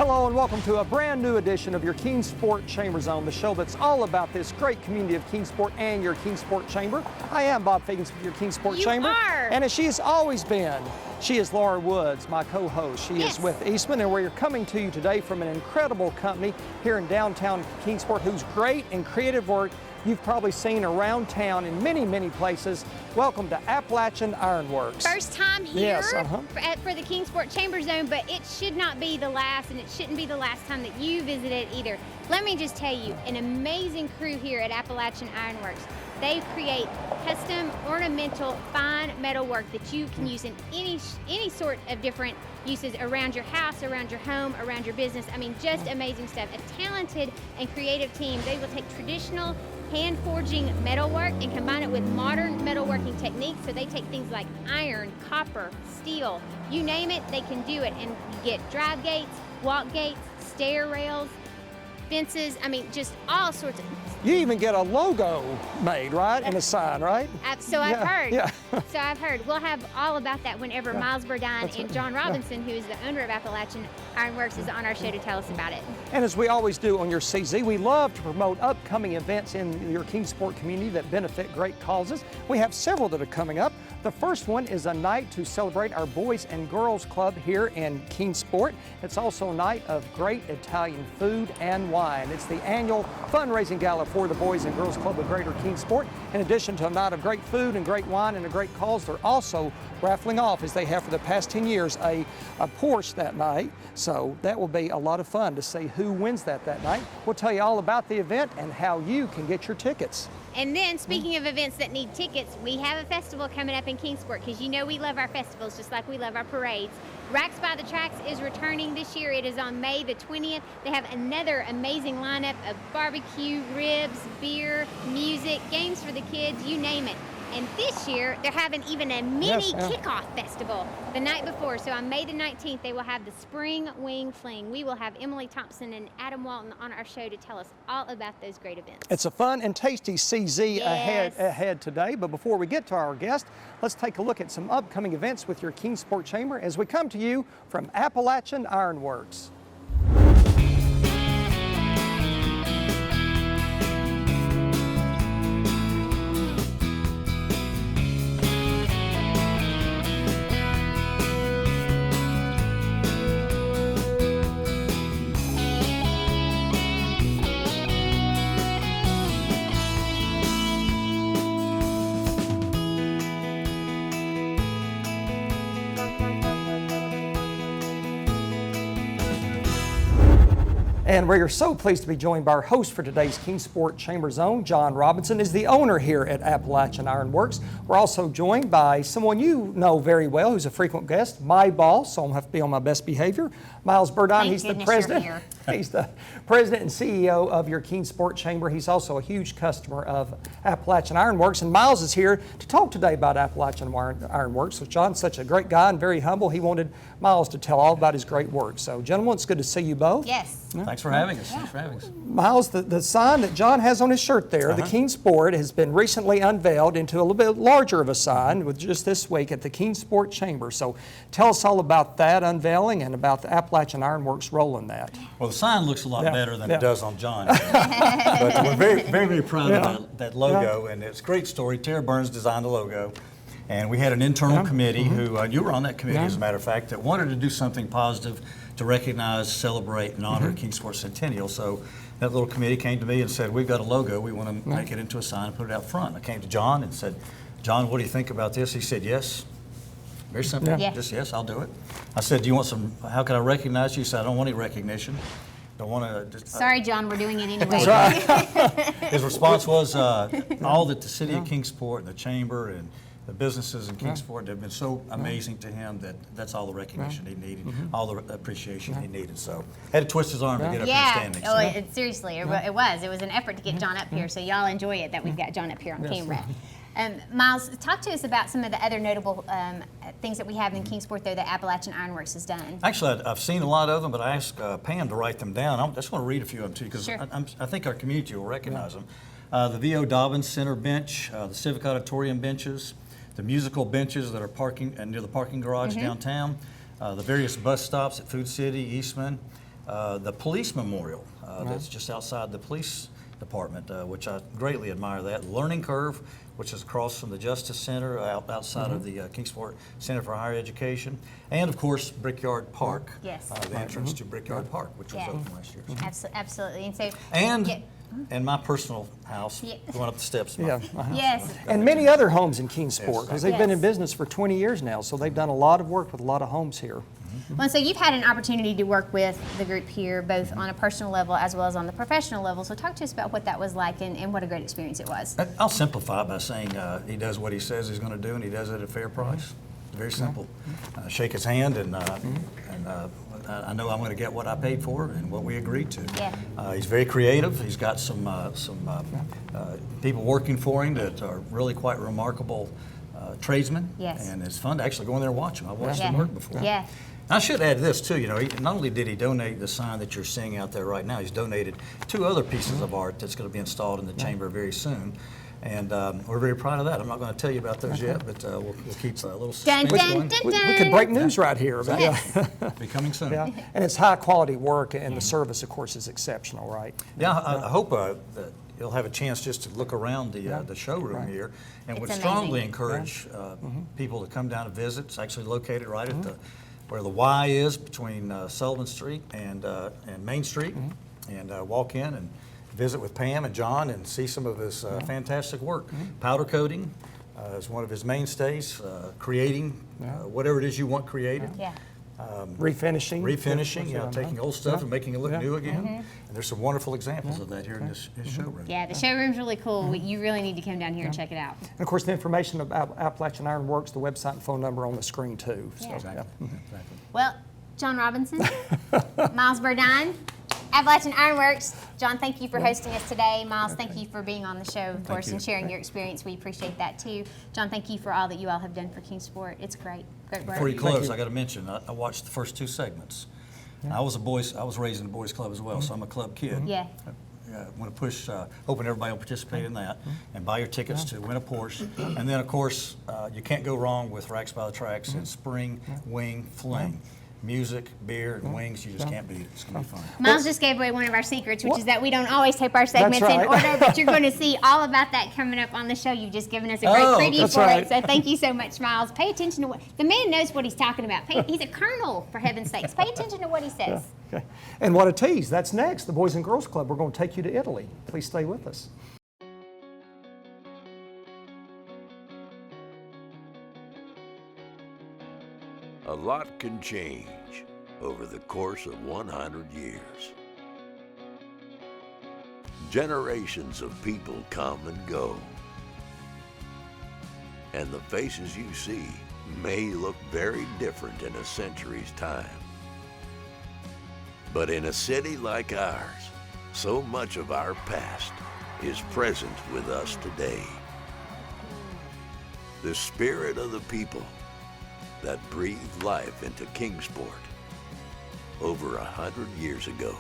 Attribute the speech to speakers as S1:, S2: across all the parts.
S1: Hello and welcome to a brand new edition of your Kingsport Chamber Zone, the show that's all about this great community of Kingsport and your Kingsport Chamber. I am Bob Fagans with your Kingsport Chamber. And as she has always been, she is Laura Woods, my co-host. She is with Eastman, and we're coming to you today from an incredible company here in downtown Kingsport whose great and creative work you've probably seen around town in many, many places. Welcome to Appalachian Ironworks.
S2: First time here for the Kingsport Chamber Zone, but it should not be the last, and it shouldn't be the last time that you visit it either. Let me just tell you, an amazing crew here at Appalachian Ironworks. They create custom, ornamental, fine metal work that you can use in any sort of different uses around your house, around your home, around your business. I mean, just amazing stuff. A talented and creative team. They will take traditional hand forging metalwork and combine it with modern metalworking techniques. So they take things like iron, copper, steel, you name it, they can do it. And you get drive gates, walk gates, stair rails, fences, I mean, just all sorts of.
S1: You even get a logo made, right? And a sign, right?
S2: So I've heard. Yeah. So I've heard. We'll have all about that whenever Miles Burdine and John Robinson, who is the owner of Appalachian Ironworks, is on our show to tell us about it.
S1: And as we always do on your CZ, we love to promote upcoming events in your Kingsport community that benefit great causes. We have several that are coming up. The first one is a night to celebrate our Boys and Girls Club here in Kingsport. It's also a night of great Italian food and wine. It's the annual fundraising gala for the Boys and Girls Club of Greater Kingsport. In addition to a night of great food and great wine and a great cause, they're also raffling off, as they have for the past 10 years, a Porsche that night. So that will be a lot of fun to see who wins that night. We'll tell you all about the event and how you can get your tickets.
S2: And then, speaking of events that need tickets, we have a festival coming up in Kingsport, because you know we love our festivals just like we love our parades. Racks by the Tracks is returning this year. It is on May the 20th. They have another amazing lineup of barbecue, ribs, beer, music, games for the kids, you name it. And this year, they're having even a mini kickoff festival the night before. So on May the 19th, they will have the Spring Wing Fling. We will have Emily Thompson and Adam Walton on our show to tell us all about those great events.
S1: It's a fun and tasty CZ ahead today. But before we get to our guest, let's take a look at some upcoming events with your Kingsport Chamber as we come to you from Appalachian Ironworks. And we are so pleased to be joined by our host for today's Kingsport Chamber Zone. John Robinson is the owner here at Appalachian Ironworks. We're also joined by someone you know very well, who's a frequent guest, my boss, so I'm going to have to be on my best behavior. Miles Burdine, he's the president. He's the president and CEO of your Kingsport Chamber. He's also a huge customer of Appalachian Ironworks. And Miles is here to talk today about Appalachian Ironworks. So John's such a great guy and very humble. He wanted Miles to tell all about his great work. So gentlemen, it's good to see you both.
S2: Yes.
S3: Thanks for having us. Thanks for having us.
S1: Miles, the sign that John has on his shirt there, the Kingsport, has been recently unveiled into a little bit larger of a sign with just this week at the Kingsport Chamber. So tell us all about that unveiling and about the Appalachian Ironworks role in that.
S3: Well, the sign looks a lot better than it does on John. But we're very, very, very proud of that logo, and it's a great story. Tara Burns designed the logo. And we had an internal committee who, you were on that committee as a matter of fact, that wanted to do something positive to recognize, celebrate, and honor Kingsport Centennial. So that little committee came to me and said, we've got a logo, we want to make it into a sign and put it out front. I came to John and said, John, what do you think about this? He said, yes. Very simple, just yes, I'll do it. I said, do you want some, how can I recognize you? He said, I don't want any recognition. Don't want to.
S2: Sorry, John, we're doing it anyway.
S1: That's right.
S3: His response was, all that the city of Kingsport and the chamber and the businesses in Kingsport have been so amazing to him that that's all the recognition he needed, all the appreciation he needed. So had to twist his arm to get up here standing.
S2: Oh, seriously, it was an effort to get John up here. So y'all enjoy it that we've got John up here on camera. Miles, talk to us about some of the other notable things that we have in Kingsport, though, that Appalachian Ironworks has done.
S3: Actually, I've seen a lot of them, but I asked Pam to write them down. I just want to read a few of them, too, because I think our community will recognize them. The V.O. Dobbins Center bench, the Civic Auditorium benches, the musical benches that are parking near the parking garage downtown, the various bus stops at Food City, Eastman, the police memorial that's just outside the police department, which I greatly admire that. Learning Curve, which is across from the Justice Center, outside of the Kingsport Center for Higher Education, and of course Brickyard Park,
S2: Yes.
S3: The entrance to Brickyard Park, which was open last year.
S2: Absolutely. And so,
S3: And my personal house, going up the steps.
S2: Yes.
S1: And many other homes in Kingsport, because they've been in business for 20 years now, so they've done a lot of work with a lot of homes here.
S2: Well, so you've had an opportunity to work with the group here, both on a personal level as well as on the professional level. So talk to us about what that was like and what a great experience it was.
S3: I'll simplify by saying he does what he says he's going to do, and he does it at a fair price. Very simple. Shake his hand, and I know I'm going to get what I paid for and what we agreed to.
S2: Yeah.
S3: He's very creative. He's got some people working for him that are really quite remarkable tradesmen.
S2: Yes.
S3: And it's fun to actually go in there and watch them. I've watched them work before.
S2: Yeah.
S3: I should add this too, not only did he donate the sign that you're seeing out there right now, he's donated 2 other pieces of art that's going to be installed in the chamber very soon. And we're very proud of that. I'm not going to tell you about those yet, but we'll keep a little suspense going.
S1: We could break news right here.
S3: Be coming soon.
S1: Yeah, and it's high quality work, and the service, of course, is exceptional, right?
S3: Yeah, I hope that you'll have a chance just to look around the showroom here, and would strongly encourage people to come down and visit. It's actually located right at where the Y is between Sullivan Street and Main Street, and walk in and visit with Pam and John and see some of his fantastic work. Powder coating is one of his mainstays, creating whatever it is you want created.
S1: Refinishing.
S3: Taking old stuff and making it look new again. And there's some wonderful examples of that here in this showroom.
S2: Yeah, the showroom's really cool. You really need to come down here and check it out.
S1: And of course, the information about Appalachian Ironworks, the website and phone number on the screen too. So,
S3: Exactly.
S2: Well, John Robinson, Miles Burdine, Appalachian Ironworks. John, thank you for hosting us today. Miles, thank you for being on the show, of course, and sharing your experience. We appreciate that too. John, thank you for all that you all have done for Kingsport. It's great. Great work.
S3: Before you close, I got to mention, I watched the first 2 segments. I was raised in a boys club as well, so I'm a club kid.
S2: Yeah.
S3: I want to push, hoping everybody will participate in that and buy your tickets to win a Porsche. And then, of course, you can't go wrong with Racks by the Tracks and Spring Wing Fling. Music, beer, and wings, you just can't beat it. It's going to be fun.
S2: Miles just gave away one of our secrets, which is that we don't always tape our segments in order, but you're going to see all about that coming up on the show. You've just given us a great preview for it, so thank you so much, Miles. Pay attention to what, the man knows what he's talking about. He's a colonel, for heaven's sakes. Pay attention to what he says.
S1: Okay. And what a tease. That's next, the Boys and Girls Club. We're going to take you to Italy. Please stay with us.
S4: A lot can change over the course of 100 years. Generations of people come and go. And the faces you see may look very different in a century's time. But in a city like ours, so much of our past is present with us today. The spirit of the people that breathed life into Kingsport over 100 years ago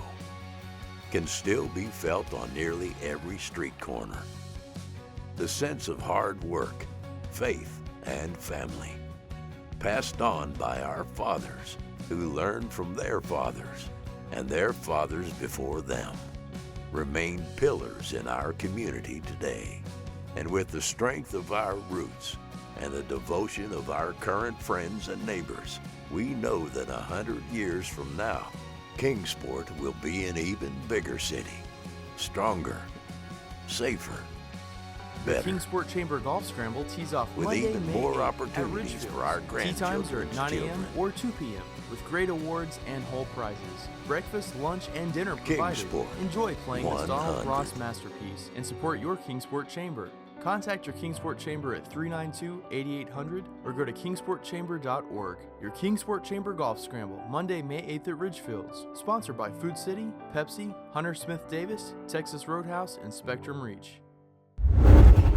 S4: can still be felt on nearly every street corner. The sense of hard work, faith, and family, passed on by our fathers who learned from their fathers and their fathers before them, remain pillars in our community today. And with the strength of our roots and the devotion of our current friends and neighbors, we know that 100 years from now, Kingsport will be an even bigger city, stronger, safer, better.
S5: The Kingsport Chamber Golf Scramble tees off
S4: with
S5: Monday,
S4: even
S5: May
S4: more
S5: 8th
S4: opportunities
S5: at
S4: for our
S5: Ridgefield. Tee times are
S4: grandchildren's
S5: at 9 a.m.
S4: children.
S5: or 2 p.m. with great awards and whole prizes. Breakfast, lunch, and dinner provided.
S4: Kingsport,
S5: Enjoy playing this Donald
S4: 100.
S5: Ross masterpiece and support your Kingsport Chamber. Contact your Kingsport Chamber at 392-8800 or go to kingsportchamber.org. Your Kingsport Chamber Golf Scramble, Monday, May 8th at Ridgefields. Sponsored by Food City, Pepsi, Hunter Smith Davis, Texas Roadhouse, and Spectrum Reach.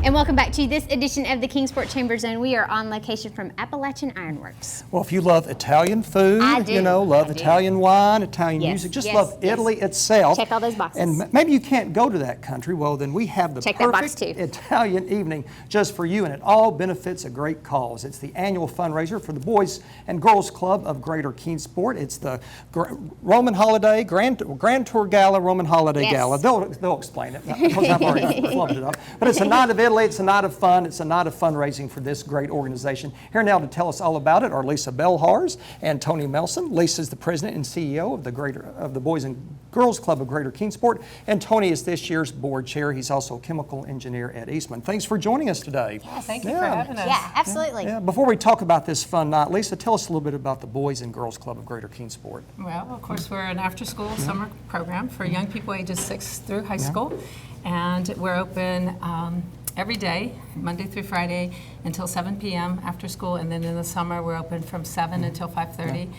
S2: And welcome back to this edition of the Kingsport Chamber Zone. We are on location from Appalachian Ironworks.
S1: Well, if you love Italian food,
S2: I do.
S1: love Italian wine, Italian
S2: Yes,
S1: music, just
S2: yes,
S1: love
S2: yes.
S1: Italy itself.
S2: Check all those boxes.
S1: And maybe you can't go to that country. Well, then we have the
S2: Check that box
S1: perfect
S2: too.
S1: Italian evening just for you, and it all benefits a great cause. It's the annual fundraiser for the Boys and Girls Club of Greater Kingsport. It's the Roman Holiday Grand Tour Gala, Roman Holiday
S2: Yes.
S1: Gala. They'll explain it because I've already flubbed it up. But it's a night of Italy. It's a night of fun. It's a night of fundraising for this great organization. Here now to tell us all about it are Lisa Belhars and Tony Melson. Lisa's the president and CEO of the Boys and Girls Club of Greater Kingsport, and Tony is this year's board chair. He's also a chemical engineer at Eastman. Thanks for joining us today.
S6: Yeah, thank you for having us.
S2: Yeah, absolutely.
S1: Yeah. Before we talk about this fun night, Lisa, tell us a little bit about the Boys and Girls Club of Greater Kingsport.
S6: Well, of course, we're an after-school summer program for young people ages 6 through high school, and we're open every day, Monday through Friday, until 7 p.m. after school, and then in the summer we're open from 7 until 5:30.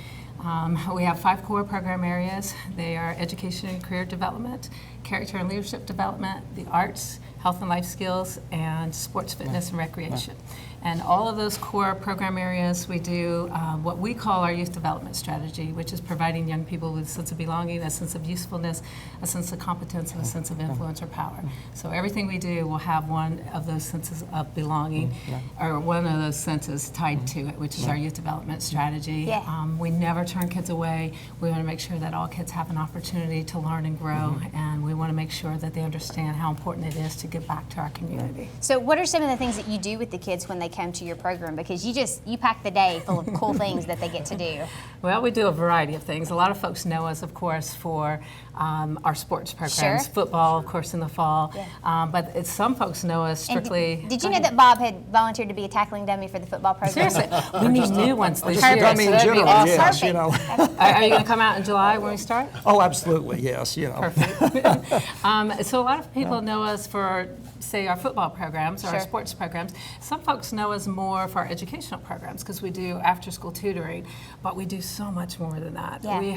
S6: We have 5 core program areas. They are education and career development, character and leadership development, the arts, health and life skills, and sports, fitness, and recreation. And all of those core program areas, we do what we call our youth development strategy, which is providing young people with a sense of belonging, a sense of usefulness, a sense of competence, and a sense of influence or power. So everything we do will have one of those senses of belonging, or one of those senses tied to it, which is our youth development strategy.
S2: Yeah.
S6: We never turn kids away. We want to make sure that all kids have an opportunity to learn and grow, and we want to make sure that they understand how important it is to give back to our community.
S2: So what are some of the things that you do with the kids when they come to your program? Because you pack the day full of cool things that they get to do.
S6: Well, we do a variety of things. A lot of folks know us, of course, for our sports programs,
S2: Sure.
S6: football, of course, in the fall.
S2: Yeah.
S6: But some folks know us
S2: And
S6: strictly.
S2: did you know that Bob had volunteered to be a tackling dummy for the football program?
S6: Seriously, we need new ones this
S1: Just a
S6: year.
S1: dummy
S6: so
S1: in
S6: that'd be
S1: general,
S6: awesome.
S1: yes,
S2: Perfect.
S6: Are you going to come out in July when we start?
S1: Oh, absolutely, yes,
S6: Perfect. So a lot of people know us for, say, our football programs or our
S2: Sure.
S6: sports programs. Some folks know us more for our educational programs because we do after-school tutoring, but we do so much more than that.
S2: Yeah.
S6: We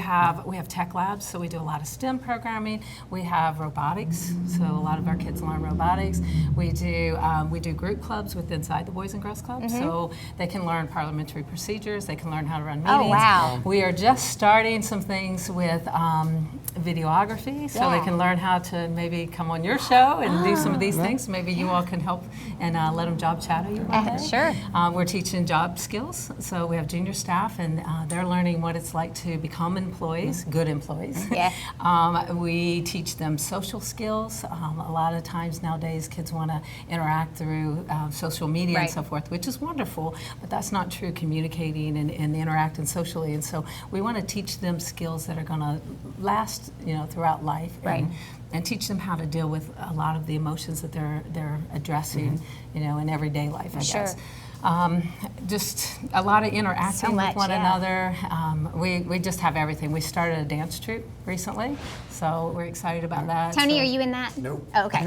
S6: have tech labs, so we do a lot of STEM programming. We have robotics, so a lot of our kids learn robotics. We do group clubs with inside the Boys and Girls Club, so they can learn parliamentary procedures. They can learn how to run meetings.
S2: Oh, wow.
S6: We are just starting some things with videography, so they can learn how to maybe come on your show and do some of these things. Maybe you all can help and let them job shadow you one day.
S2: Sure.
S6: We're teaching job skills, so we have junior staff, and they're learning what it's like to become employees, good employees.
S2: Yeah.
S6: We teach them social skills. A lot of times nowadays, kids want to interact through social media and so forth, which is wonderful, but that's not true communicating and interacting socially. And so we want to teach them skills that are going to last, throughout life.
S2: Right.
S6: And teach them how to deal with a lot of the emotions that they're addressing, in everyday life, I
S2: Sure.
S6: guess. Just a lot of interacting
S2: So much,
S6: with one
S2: yeah.
S6: another. We just have everything. We started a dance troupe recently, so we're excited about that.
S2: Tony,
S6: So
S2: are you in that?
S1: Nope.
S2: Oh, okay.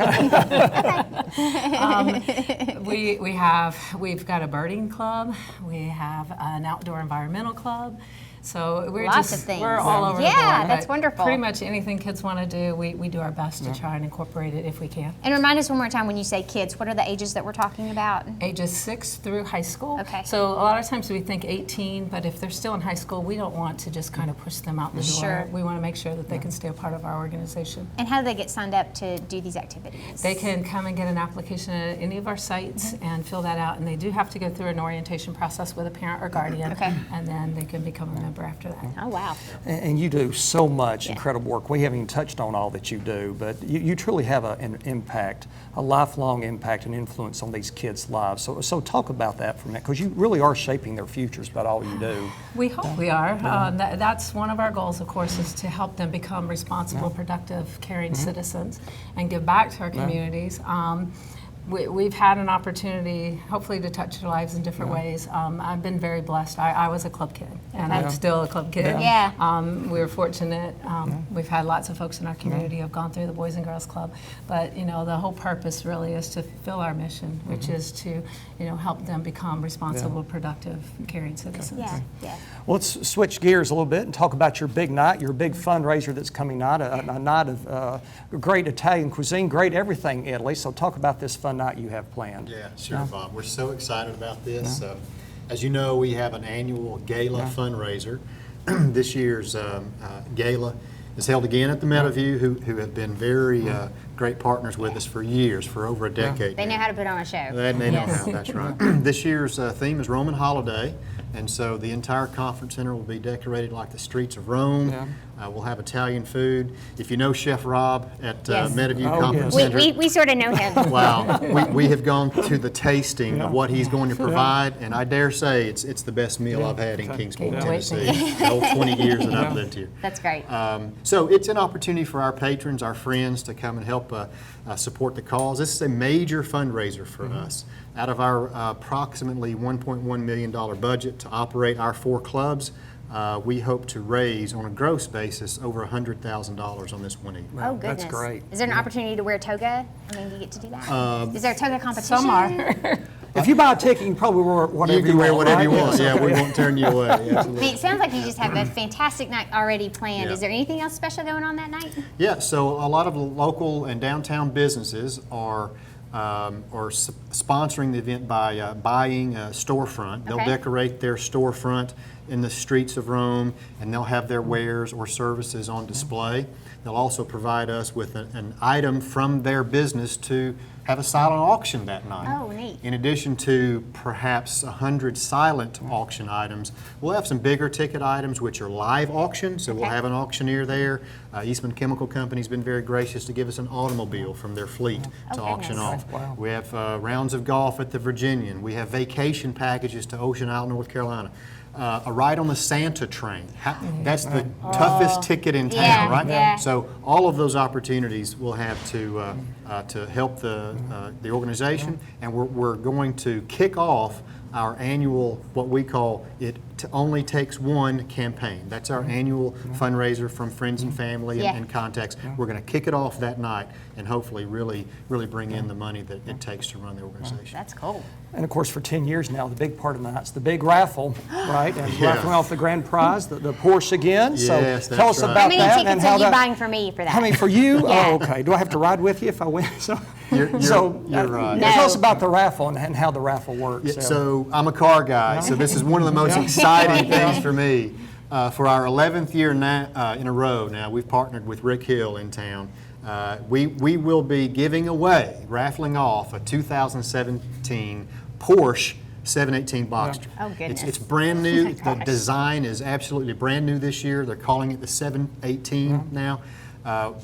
S6: we've got a birding club. We have an outdoor environmental club. So we're
S2: Lots of things.
S6: we're all over the board.
S2: Yeah, that's
S6: but
S2: wonderful.
S6: Pretty much anything kids want to do, we do our best to try and incorporate it if we can.
S2: And remind us one more time when you say kids, what are the ages that we're talking about?
S6: Ages 6 through high school.
S2: Okay.
S6: So a lot of times we think 18, but if they're still in high school, we don't want to just kind of push them out the door.
S2: Sure.
S6: We want to make sure that they can stay a part of our organization.
S2: And how do they get signed up to do these activities?
S6: They can come and get an application at any of our sites and fill that out, and they do have to go through an orientation process with a parent or guardian,
S2: Okay.
S6: and then they can become a member after that.
S2: Oh, wow.
S1: And you do so much
S2: Yeah.
S1: incredible work. We haven't even touched on all that you do, but you truly have an impact, a lifelong impact and influence on these kids' lives. So talk about that for a minute, because you really are shaping their futures by all you do.
S6: We hope we are. That's one of our goals, of course, is to help them become responsible, productive, caring citizens and give back to our communities. We've had an opportunity, hopefully, to touch their lives in different ways. I've been very blessed. I was a club kid, and I'm still a club kid.
S2: Yeah.
S6: We were fortunate. We've had lots of folks in our community who have gone through the Boys and Girls Club, but the whole purpose really is to fulfill our mission, which is to help them become responsible, productive, caring citizens.
S2: Yeah, yeah.
S1: Well, let's switch gears a little bit and talk about your big night, your big fundraiser that's coming night, a night of great Italian cuisine, great everything Italy. So talk about this fun night night you have planned.
S7: Yeah, sure, Bob. We're so excited about this. As you know, we have an annual gala fundraiser. This year's gala is held again at the Meadowview, who have been very great partners with us for years, for over a decade.
S2: They know how to put on a show.
S7: They know how, that's right. This year's theme is Roman holiday, and so the entire conference center will be decorated like the streets of Rome. We'll have Italian food. If you know Chef Rob at Meadowview Conference Center.
S2: We sort of know him.
S7: Wow, we have gone to the tasting of what he's going to provide, and I dare say it's the best meal I've had in Kingsport, Tennessee, the whole 20 years that I've lived here.
S2: That's great.
S7: So it's an opportunity for our patrons, our friends, to come and help support the cause. This is a major fundraiser for us. Out of our approximately $1.1 million budget to operate our 4 clubs, we hope to raise on a gross basis over $100,000 on this one evening.
S2: Oh, goodness.
S1: That's great.
S2: Is there an opportunity to wear a toga? I mean, do you get to do that? Is there a toga competition?
S6: Some are.
S1: If you buy a ticket, you can probably wear whatever
S7: You can wear whatever
S1: right?
S7: you want.
S1: Yes,
S7: Yeah, we
S1: okay.
S7: won't turn you away.
S2: I mean,
S7: Absolutely.
S2: it sounds like you just have a fantastic night already planned.
S7: Yeah.
S2: Is there anything else special going on that night?
S7: Yeah, so a lot of the local and downtown businesses are sponsoring the event by buying a storefront. They'll
S2: Okay.
S7: decorate their storefront in the streets of Rome, and they'll have their wares or services on display. They'll also provide us with an item from their business to have a silent auction that night.
S2: Oh, neat.
S7: In addition to perhaps 100 silent auction items, we'll have some bigger ticket items which are live auctions, so we'll
S2: Okay.
S7: have an auctioneer there. Eastman Chemical Company's been very gracious to give us an automobile from their fleet to auction
S2: goodness.
S7: off.
S1: Wow.
S7: We have rounds of golf at the Virginian. We have vacation packages to Ocean Island, North Carolina. A ride on the Santa train. That's the toughest ticket in town,
S2: Yeah,
S7: right?
S2: yeah.
S7: So all of those opportunities we'll have to help the organization, and we're going to kick off our annual, what we call It Only Takes One campaign. That's our annual fundraiser from friends and family
S2: Yeah.
S7: and contacts. We're going to kick it off that night and hopefully really bring in the money that it takes to run the organization.
S2: That's cool.
S1: And of course, for 10 years now, the big part of the night's the big raffle, right? And
S7: Yeah.
S1: raffling off the grand prize, the Porsche again.
S7: Yes,
S1: So
S7: that's
S1: tell us
S7: right.
S1: about
S2: How many
S1: that
S2: tickets are you buying for me for that?
S1: How many for you?
S2: Yeah.
S1: Oh, okay. Do I have to ride with you if I win? So,
S7: You're right.
S1: tell us
S2: No.
S1: about the raffle and how the raffle works.
S7: Yeah, so I'm a car guy, so this is one of the most exciting things for me. For our 11th year in a row now, we've partnered with Rick Hill in town. We will be giving away, raffling off, a 2017 Porsche 718 Boxster.
S2: Oh, goodness.
S7: It's brand new.
S2: Oh, my
S7: The
S2: gosh.
S7: design is absolutely brand new this year. They're calling it the 718 now.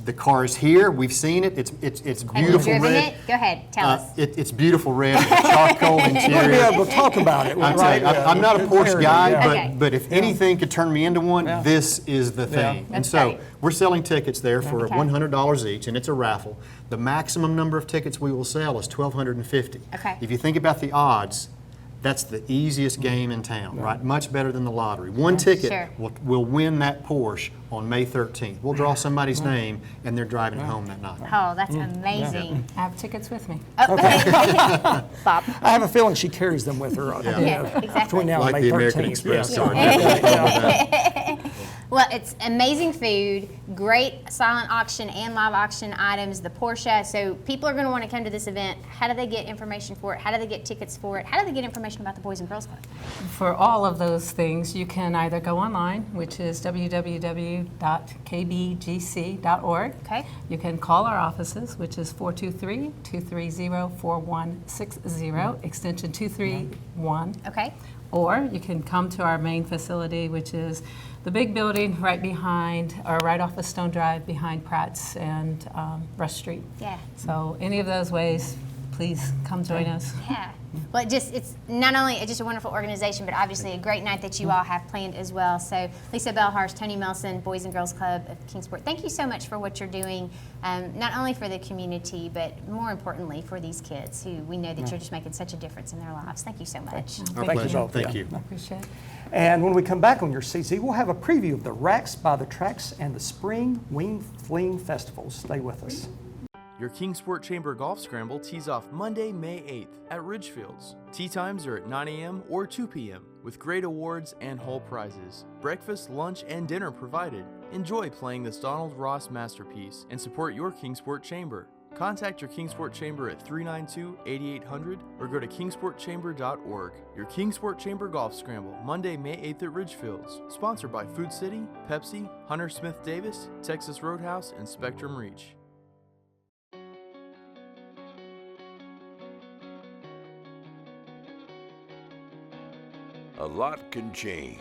S7: The car is here. We've seen it. It's
S2: Have
S7: beautiful
S2: you driven
S7: red.
S2: it? Go ahead, tell us.
S7: It's beautiful red, with a charcoal
S1: We'll be
S7: interior.
S1: able to talk about it.
S7: I'm telling you, I'm not a Porsche guy,
S2: Okay.
S7: but if anything could turn me into one, this is the thing. And
S2: That's
S7: so
S2: great.
S7: we're selling tickets there for
S2: Okay.
S7: $100 each, and it's a raffle. The maximum number of tickets we will sell is 1,250.
S2: Okay.
S7: If you think about the odds, that's the easiest game in town, right? Much better than the lottery. One ticket
S2: Sure.
S7: will win that Porsche on May 13th. We'll draw somebody's name, and they're driving it home that night.
S2: Oh, that's amazing.
S6: I have tickets with me.
S2: Bob.
S1: I have a feeling she carries them with her
S2: Yeah, exactly.
S1: between now
S7: Like
S1: and
S7: the
S1: May 13th.
S7: American Express
S1: Yes.
S7: card.
S2: Well, it's amazing food, great silent auction and live auction items, the Porsche. So people are going to want to come to this event. How do they get information for it? How do they get tickets for it? How do they get information about the Boys and Girls Club?
S6: For all of those things, you can either go online, which is www.kbgc.org.
S2: Okay.
S6: You can call our offices, which is 423-230-4160, extension 231.
S2: Okay.
S6: Or you can come to our main facility, which is the big building right behind, or right off of Stone Drive behind Pratt's and Rush Street.
S2: Yeah.
S6: So any of those ways, please come join us.
S2: Yeah. Well, it's not only just a wonderful organization, but obviously a great night that you all have planned as well. So Lisa Belharsh, Tony Melson, Boys and Girls Club of Kingsport, thank you so much for what you're doing, not only for the community, but more importantly for these kids who we know that you're just making such a difference in their lives. Thank you so much.
S7: Our
S1: Thank you
S7: pleasure.
S1: both.
S7: Thank
S1: Yeah.
S7: you.
S6: I appreciate it.
S1: And when we come back on your CZ, we'll have a preview of the Racks by the Tracks and the Spring Wing Fling Festivals. Stay with us.
S5: Your Kingsport Chamber Golf Scramble tees off Monday, May 8th at Ridgefields. Tee times are at 9 a.m. or 2 p.m. with great awards and whole prizes. Breakfast, lunch, and dinner provided. Enjoy playing this Donald Ross masterpiece and support your Kingsport Chamber. Contact your Kingsport Chamber at 392-8800 or go to kingsportchamber.org. Your Kingsport Chamber Golf Scramble, Monday, May 8th at Ridgefields. Sponsored by Food City, Pepsi, Hunter Smith Davis, Texas Roadhouse, and Spectrum Reach.
S4: A lot can change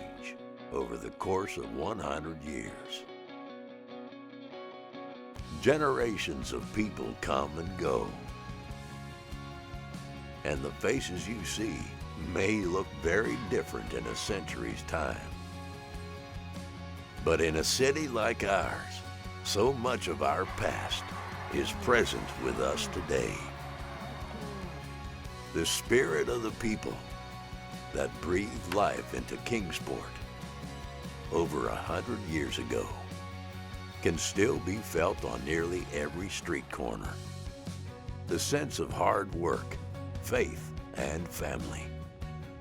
S4: over the course of 100 years. Generations of people come and go. And the faces you see may look very different in a century's time. But in a city like ours, so much of our past is present with us today. The spirit of the people that breathed life into Kingsport over 100 years ago can still be felt on nearly every street corner. The sense of hard work, faith, and family,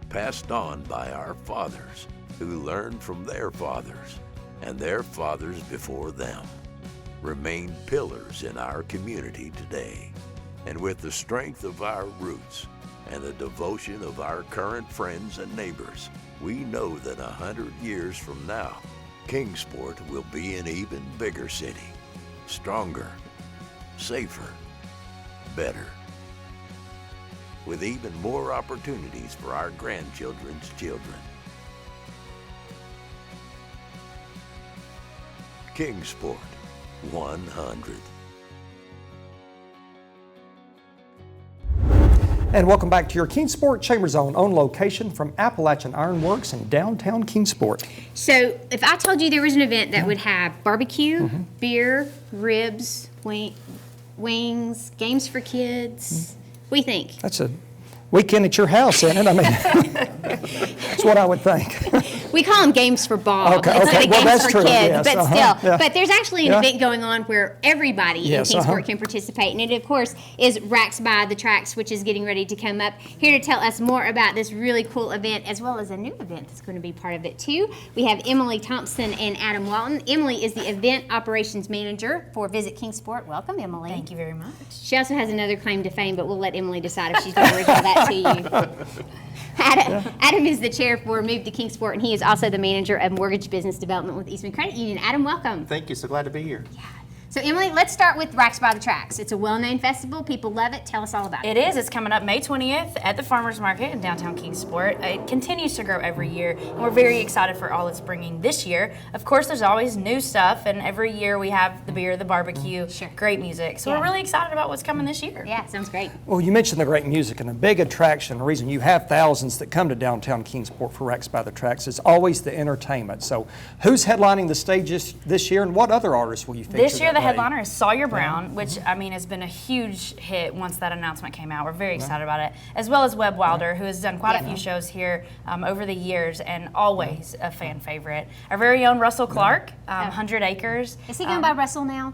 S4: passed on by our fathers who learned from their fathers and their fathers before them, remain pillars in our community today. And with the strength of our roots and the devotion of our current friends and neighbors, we know that 100 years from now, Kingsport will be an even bigger city, stronger, safer, better, with even more opportunities for our grandchildren's children. Kingsport 100.
S1: And welcome back to your Kingsport ChamberZone on location from Appalachian Ironworks in downtown Kingsport.
S2: So if I told you there was an event that would have barbecue, beer, ribs, wings, games for kids, what do you think?
S1: That's a weekend at your house, isn't it? I mean, that's what I would think.
S2: We call them games for Bob.
S1: Okay,
S2: It's
S1: okay.
S2: like
S1: Well,
S2: games
S1: that's
S2: for
S1: true,
S2: kids,
S1: yes,
S2: but still.
S1: yeah.
S2: But there's actually an
S1: Yeah.
S2: event going on where everybody
S1: Yes,
S2: in Kingsport can participate, and it, of course, is Racks by the Tracks, which is getting ready to come up. Here to tell us more about this really cool event, as well as a new event that's going to be part of it, too. We have Emily Thompson and Adam Walton. Emily is the Event Operations Manager for Visit Kingsport. Welcome, Emily.
S8: Thank you very much.
S2: She also has another claim to fame, but we'll let Emily decide if she's going to reveal that to you. Adam is the chair for Move to Kingsport, and he is also the manager of mortgage business development with Eastman Credit Union. Adam, welcome.
S9: Thank you. So glad to be here.
S2: So, Emily, let's start with Racks by the Tracks. It's a well-known festival. People love it. Tell us all about it.
S8: It is. It's coming up May 20th at the Farmers Market in downtown Kingsport. It continues to grow every year, and we're very excited for all it's bringing this year. Of course, there's always new stuff, and every year we have the beer, the barbecue, great music. So we're really excited about what's coming this year.
S2: Yeah, sounds great.
S1: Well, you mentioned the great music, and a big attraction, the reason you have thousands that come to downtown Kingsport for Racks by the Tracks is always the entertainment. So who's headlining the stages this year, and what other artists will you feature
S8: This year,
S1: that
S8: the
S1: day?
S8: headliner is Sawyer Brown, which, I mean, has been a huge hit once that announcement came out. We're very excited about it. As well as Webb Wilder, who has done quite a few shows here over the years and always a fan favorite. Our very own Russell Clark, 100 Acres.
S2: Is he going by Russell now?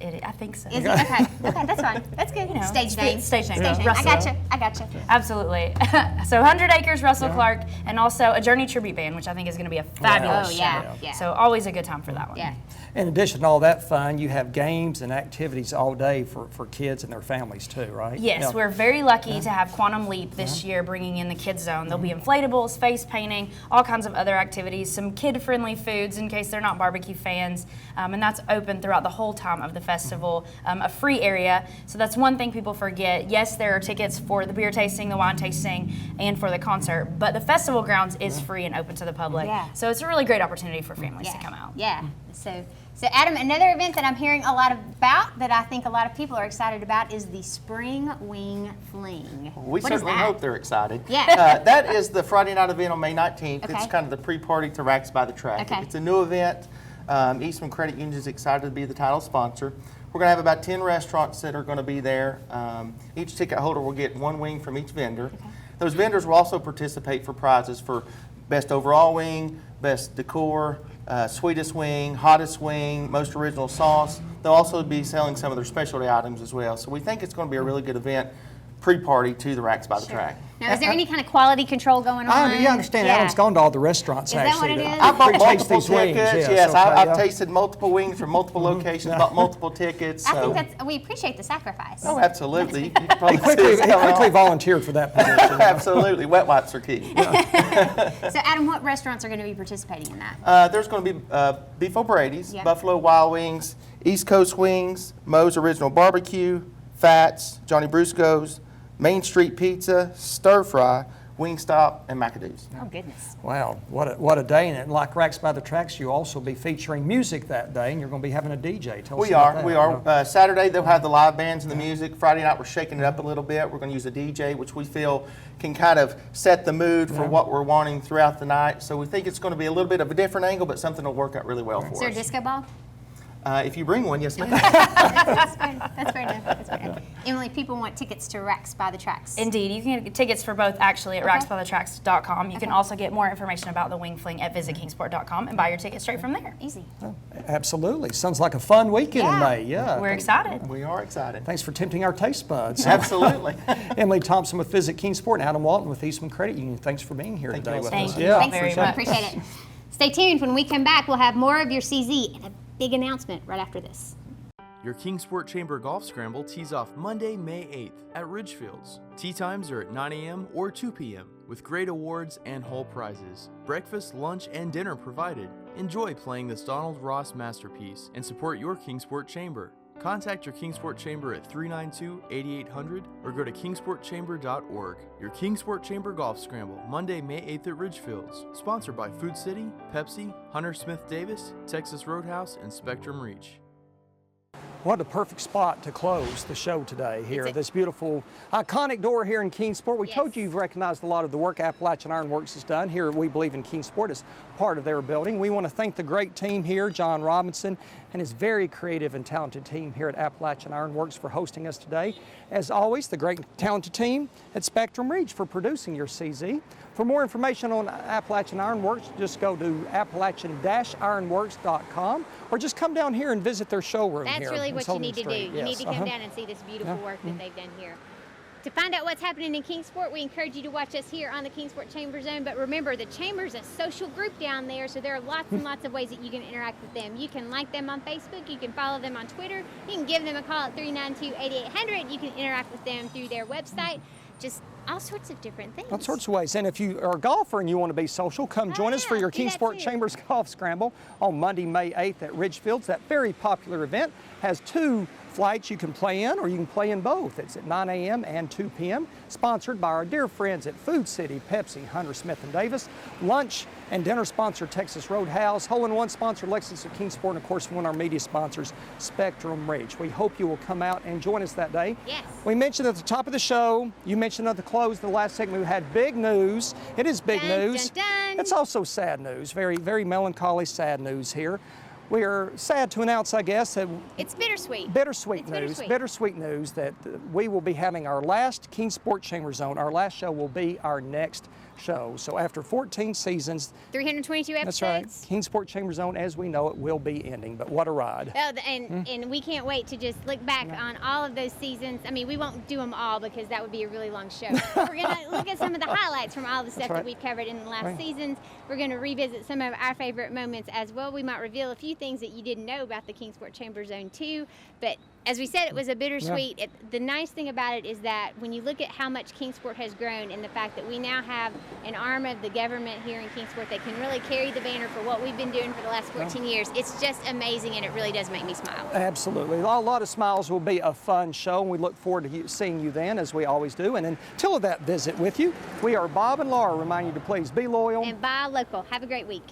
S8: I think so.
S2: Is he? Okay, that's fine. That's good.
S8: You know,
S2: Stage name.
S8: Stage name.
S2: Stage name.
S8: Russell.
S2: I gotcha.
S8: Absolutely. So 100 Acres, Russell Clark, and also a Journey Tribute Band, which I think is going to be a fabulous show.
S2: Yeah.
S8: So always a good time for that one.
S2: Yeah.
S1: In addition to all that fun, you have games and activities all day for kids and their families too, right?
S8: Yes,
S1: Yeah.
S8: we're very lucky to have Quantum Leap this year bringing in the Kids Zone. There'll be inflatables, face painting, all kinds of other activities, some kid-friendly foods in case they're not barbecue fans, and that's open throughout the whole time of the festival. A free area, so that's one thing people forget. Yes, there are tickets for the beer tasting, the wine tasting, and for the concert, but the festival grounds is free and open to the public.
S2: Yeah.
S8: So it's a really great opportunity for families to come out.
S2: Yeah. So Adam, another event that I'm hearing a lot about that I think a lot of people are excited about is the Spring Wing Fling.
S9: We
S2: What is
S9: certainly
S2: that?
S9: hope they're excited.
S2: Yeah.
S9: That is the Friday night event on May 19th.
S2: Okay.
S9: It's kind of the pre-party to Racks by the Track.
S2: Okay.
S9: It's a new event. Eastman Credit Union is excited to be the title sponsor. We're going to have about 10 restaurants that are going to be there. Each ticket holder will get one wing from each vendor. Okay. Those vendors will also participate for prizes for best overall wing, best decor, sweetest wing, hottest wing, most original sauce. They'll also be selling some of their specialty items as well. So we think it's going to be a really good event. pre-party to the Racks by the Track.
S2: Now, is there any kind of quality control going on?
S1: You understand, Alan's gone to all the restaurants,
S2: Is that
S1: actually.
S2: what it is?
S9: I bought
S1: Pre-taste
S9: multiple
S1: these wings,
S9: tickets.
S1: yes, okay,
S9: I've
S1: yeah.
S9: tasted multiple wings from multiple locations, bought multiple tickets.
S2: I
S9: So.
S2: think we appreciate the sacrifice.
S9: Oh, absolutely. You can
S1: He
S9: probably
S1: quickly,
S9: see
S1: he
S9: it coming
S1: quickly
S9: on.
S1: volunteered for that position.
S9: Absolutely. Wet wipes are key.
S2: So, Adam, what restaurants are going to be participating in that?
S9: There's going to be Beef O'Brady's,
S2: Yep.
S9: Buffalo Wild Wings, East Coast Wings, Moe's Original Barbecue, Fats, Johnny Brusco's, Main Street Pizza, Stir Fry, Wingstop, and McAdoo's.
S2: Oh, goodness.
S1: Wow, what a day. And like Racks by the Tracks, you'll also be featuring music that day, and you're going to be having a DJ. Tell us about that.
S9: We are. Saturday, they'll have the live bands and the music. Friday night, we're shaking it up a little bit. We're going to use a DJ, which we feel can kind of set the mood for what we're wanting throughout the night. So we think it's going to be a little bit of a different angle, but something will work out really well for
S2: Is there a
S9: us.
S2: disco ball?
S9: If you bring one, yes, ma'am.
S2: That's fair enough. That's fair enough. Emily, people want tickets to Racks by the Tracks.
S8: Indeed, you can get tickets for both actually at racksbythetracks.com. You can also get more information about the Wing Fling at visitkingsport.com and buy your ticket straight from there.
S2: Easy.
S1: Absolutely. Sounds like a fun weekend in
S2: Yeah.
S1: May. Yeah.
S8: We're excited.
S9: We are excited.
S1: Thanks for tempting our taste buds.
S9: Absolutely.
S1: Emily Thompson with Visit Kingsport and Adam Walton with Eastman Credit Union. Thanks for being here today with
S8: Thank
S1: us.
S8: you.
S1: Yeah,
S8: Thanks
S1: for
S8: very
S1: sure.
S8: much.
S2: Appreciate it. Stay tuned. When we come back, we'll have more of your CZ and a big announcement right after this.
S5: Your Kingsport Chamber Golf Scramble tees off Monday, May 8th at Ridgefields. Tee times are at 9 a.m. or 2 p.m. with great awards and whole prizes. Breakfast, lunch, and dinner provided. Enjoy playing this Donald Ross masterpiece and support your Kingsport Chamber. Contact your Kingsport Chamber at 392-8800 or go to kingsportchamber.org. Your Kingsport Chamber Golf Scramble, Monday, May 8th at Ridgefields. Sponsored by Food City, Pepsi, Hunter Smith Davis, Texas Roadhouse, and Spectrum Reach.
S1: What a perfect spot to close the show today here. This beautiful, iconic door here in Kingsport. We told you you've recognized a lot of the work Appalachian Ironworks has done here. We believe in Kingsport as part of their building. We want to thank the great team here, John Robinson and his very creative and talented team here at Appalachian Ironworks for hosting us today. As always, the great talented team at Spectrum Reach for producing your CZ. For more information on Appalachian Ironworks, just go to appalachian-ironworks.com or just come down here and visit their showroom
S2: That's
S1: here.
S2: really
S1: in
S2: what you
S1: Sullivan
S2: need to do.
S1: Street.
S2: You need to come
S1: Yes,
S2: down and see this beautiful work that they've done here. To find out what's happening in Kingsport, we encourage you to watch us here on the Kingsport Chamber Zone. But remember, the Chamber's a social group down there, so there are lots and lots of ways that you can interact with them. You can like them on Facebook, you can follow them on Twitter, you can give them a call at 392-8800, you can interact with them through their website. Just all sorts of different things.
S1: All sorts of ways. And if you are a golfer and you want to be social, come join us for your
S2: do that
S1: Kingsport
S2: too.
S1: Chambers Golf Scramble on Monday, May 8th at Ridgefields. That very popular event has two flights you can play in, or you can play in both. It's at 9 a.m. and 2 p.m. Sponsored by our dear friends at Food City, Pepsi, Hunter Smith and Davis. Lunch and dinner sponsor Texas Roadhouse. Hole-in-One sponsor Lexus of Kingsport, and of course one of our media sponsors, Spectrum Reach. We hope you will come out and join us that day.
S2: Yes.
S1: We mentioned at the top of the show, you mentioned at the close of the last segment, we had big news. It is big
S2: Dun,
S1: news.
S2: dun, dun.
S1: It's also sad news, very, very melancholy, sad news here. We are sad to announce, I guess, that
S2: It's bittersweet.
S1: bittersweet
S2: It's
S1: news,
S2: bittersweet.
S1: bittersweet news that we will be having our last Kingsport Chamber Zone. Our last show will be our next show. So after 14 seasons,
S2: 322 episodes.
S1: that's right, Kingsport Chamber Zone as we know it will be ending, but what a ride.
S2: Oh, and we can't wait to just look back on all of those seasons. I mean, we won't do them all because that would be a really long show. We're going to look at some of the highlights from all the stuff
S1: right.
S2: that we've covered in the last
S1: Right.
S2: seasons. We're going to revisit some of our favorite moments as well. We might reveal a few things that you didn't know about the Kingsport Chamber Zone 2, but as we said, it was a bittersweet. The nice thing about it is that when you look at how much Kingsport has grown and the fact that we now have an arm of the government here in Kingsport that can really carry the banner for what we've been doing for the last 14 years, it's just amazing, and it really does make me smile.
S1: Absolutely. A lot of smiles. Will be a fun show, and we look forward to seeing you then, as we always do. And until that visit with you, we are Bob and Laura reminding you to please be loyal.
S2: And buy local. Have a great week.